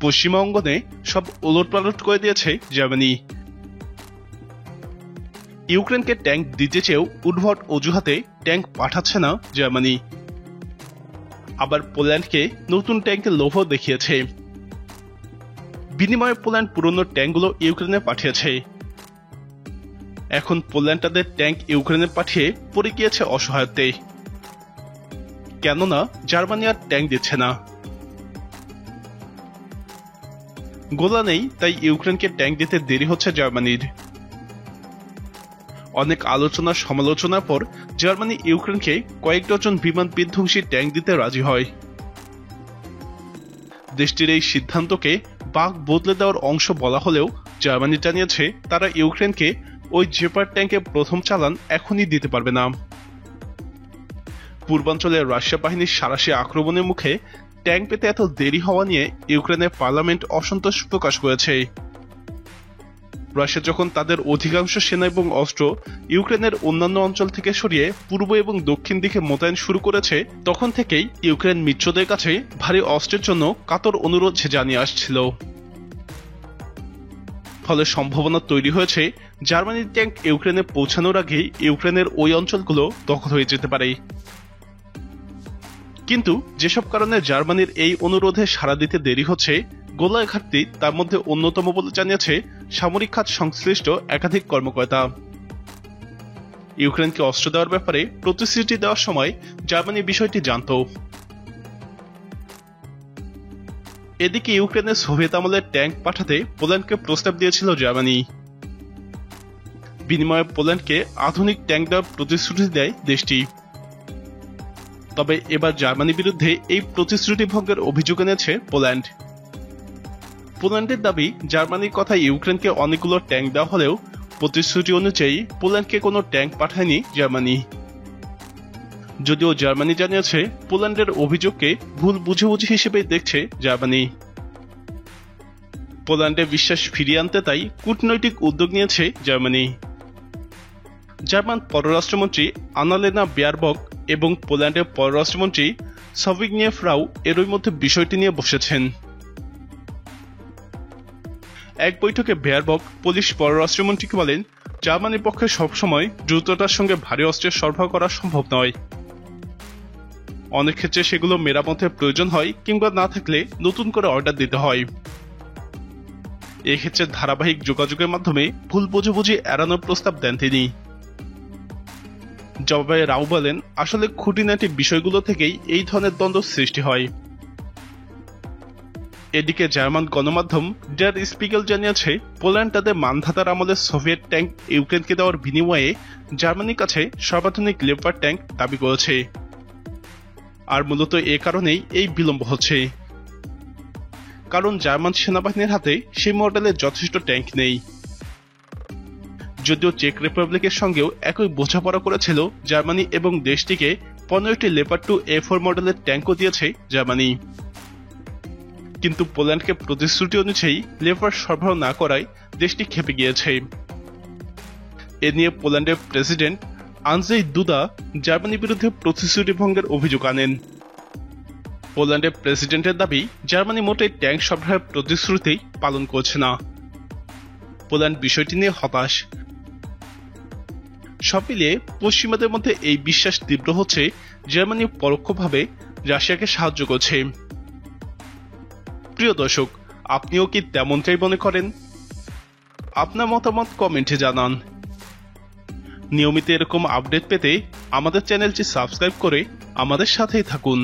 পশ্চিমা অঙ্গনে সব ওলটপালট করে দিয়েছে জার্মানি। ইউক্রেনকে ট্যাঙ্ক দিতে চেয়েও উদ্ভট অজুহাতে ট্যাঙ্ক পাঠাচ্ছে না জার্মানি। আবার পোল্যান্ডকে নতুন ট্যাঙ্কের লোভ দেখিয়েছে। বিনিময়ে পোল্যান্ড পুরনো ট্যাঙ্কগুলো ইউক্রেনে পাঠিয়েছে। এখন পোল্যান্ড তাদের ট্যাঙ্ক ইউক্রেনে পাঠিয়ে পড়ে গিয়েছে অসহায়ত্বে, কেননা জার্মানি আর ট্যাঙ্ক দিচ্ছে না। গোলা নেই, তাই ইউক্রেনকে ট্যাঙ্ক দিতে দেরি হচ্ছে জার্মানির। অনেক আলোচনা সমালোচনার পর জার্মানি ইউক্রেনকে কয়েক ডজন বিমান বিধ্বংসী ট্যাঙ্ক দিতে রাজি হয়। দেশটির এই সিদ্ধান্তকে বাক বদলে দেওয়ার অংশ বলা হলেও জার্মানি জানিয়েছে তারা ইউক্রেনকে ওই জেপার ট্যাঙ্কের প্রথম চালান এখনই দিতে পারবে না। পূর্বাঞ্চলের রাশিয়া বাহিনীর সাঁড়াশি আক্রমণের মুখে ট্যাঙ্ক পেতে এত দেরি হওয়া নিয়ে ইউক্রেনের পার্লামেন্ট অসন্তোষ প্রকাশ করেছে। রাশিয়া যখন তাদের অধিকাংশ সেনা এবং অস্ত্র ইউক্রেনের অন্যান্য অঞ্চল থেকে সরিয়ে পূর্ব এবং দক্ষিণ দিকে মোতায়েন শুরু করেছে, তখন থেকেই ইউক্রেন মিত্রদের কাছে ভারী অস্ত্রের জন্য কাতর অনুরোধ জানিয়ে আসছিল। ফলে সম্ভাবনা তৈরি হয়েছে জার্মানির ট্যাঙ্ক ইউক্রেনে পৌঁছানোর আগেই ইউক্রেনের ওই অঞ্চলগুলো দখল হয়ে যেতে পারে। কিন্তু যেসব কারণে জার্মানির এই অনুরোধে সাড়া দিতে দেরি হচ্ছে, গোলায় ঘাটতি তার মধ্যে অন্যতম বলে জানিয়েছে সামরিক খাত সংশ্লিষ্ট একাধিক কর্মকর্তা। ইউক্রেনকে অস্ত্র দেওয়ার ব্যাপারে প্রতিশ্রুতি দেওয়ার সময় জার্মানি বিষয়টি জানত। এদিকে ইউক্রেনের সোভিয়েত আমলের ট্যাঙ্ক পাঠাতে পোল্যান্ডকে প্রস্তাব দিয়েছিল জার্মানি। বিনিময়ে পোল্যান্ডকে আধুনিক ট্যাঙ্ক দেওয়ার প্রতিশ্রুতি দেয় দেশটি। তবে এবার জার্মানির বিরুদ্ধে এই প্রতিশ্রুতি ভঙ্গের অভিযোগ এনেছে পোল্যান্ড। পোল্যান্ডের দাবি, জার্মানির কথা ইউক্রেনকে অনেকগুলো ট্যাঙ্ক দেওয়া হলেও প্রতিশ্রুতি অনুযায়ী পোল্যান্ডকে কোনো ট্যাঙ্ক পাঠায়নি জার্মানি। যদিও জার্মানি জানিয়েছে পোল্যান্ডের অভিযোগকে ভুল বুঝাবুঝি হিসেবে দেখছে জার্মানি। পোল্যান্ডে বিশ্বাস ফিরিয়ে আনতে তাই কূটনৈতিক উদ্যোগ নিয়েছে জার্মানি। জার্মান পররাষ্ট্রমন্ত্রী আনালেনা বেয়ারবক এবং পোল্যান্ডের পররাষ্ট্রমন্ত্রী সভিগনিয়েভ রাও এরই মধ্যে বিষয়টি নিয়ে বসেছেন। এক বৈঠকে বেয়ারবক পোলিশ পররাষ্ট্রমন্ত্রীকে বলেন, জার্মানির পক্ষে সবসময় দ্রুততার সঙ্গে ভারী অস্ত্রের সরবরাহ করা সম্ভব নয়। অনেক ক্ষেত্রে সেগুলো মেরামতের প্রয়োজন হয় কিংবা না থাকলে নতুন করে অর্ডার দিতে হয়। এক্ষেত্রে ধারাবাহিক যোগাযোগের মাধ্যমে ভুল বুঝাবুঝি এড়ানোর প্রস্তাব দেন তিনি। জবাবে রাও বলেন, আসলে খুঁটিনাটি বিষয়গুলো থেকেই এই ধরনের দ্বন্দ্ব সৃষ্টি হয়। এদিকে জার্মান গণমাধ্যম ডার স্পিগেল জানিয়েছে পোল্যান্ড তাদের মানধাতার আমলে সোভিয়েত ট্যাঙ্ক ইউক্রেনকে দেওয়ার বিনিময়ে জার্মানির কাছে সর্বাধুনিক লেপার্ড ট্যাঙ্ক দাবি করেছে। আর মূলত এ কারণেই এই বিলম্ব হচ্ছে, কারণ জার্মান সেনাবাহিনীর হাতে সেই মডেলের যথেষ্ট ট্যাঙ্ক নেই। যদিও চেক রিপাবলিকের সঙ্গেও একই বোঝাপড়া করেছিল জার্মানি এবং দেশটিকে 15টি লেপার্ড 2 A4 মডেলের ট্যাঙ্কও দিয়েছে জার্মানি। কিন্তু পোল্যান্ডকে প্রতিশ্রুতি অনুযায়ী লেপার্ড সরবরাহ না করায় দেশটি ক্ষেপে গিয়েছে। এ নিয়ে পোল্যান্ডের প্রেসিডেন্ট আনজেই দুদা জার্মানির বিরুদ্ধে প্রতিশ্রুতি ভঙ্গের অভিযোগ আনেন। পোল্যান্ডের প্রেসিডেন্টের দাবি, জার্মানি মোটেই ট্যাঙ্ক সরবরাহের প্রতিশ্রুতি পালন করছে না। পোল্যান্ড বিষয়টি নিয়ে হতাশ। সব মিলিয়ে পশ্চিমাদের মধ্যে এই বিশ্বাস তীব্র হচ্ছে জার্মানি পরোক্ষভাবে রাশিয়াকে সাহায্য করছে। প্রিয় দর্শক, আপনিও কি তেমনটাই মনে করেন? আপনার মতামত কমেন্টে জানান। নিয়মিত এরকম আপডেট পেতে আমাদের চ্যানেলটি সাবস্ক্রাইব করে আমাদের সাথেই থাকুন।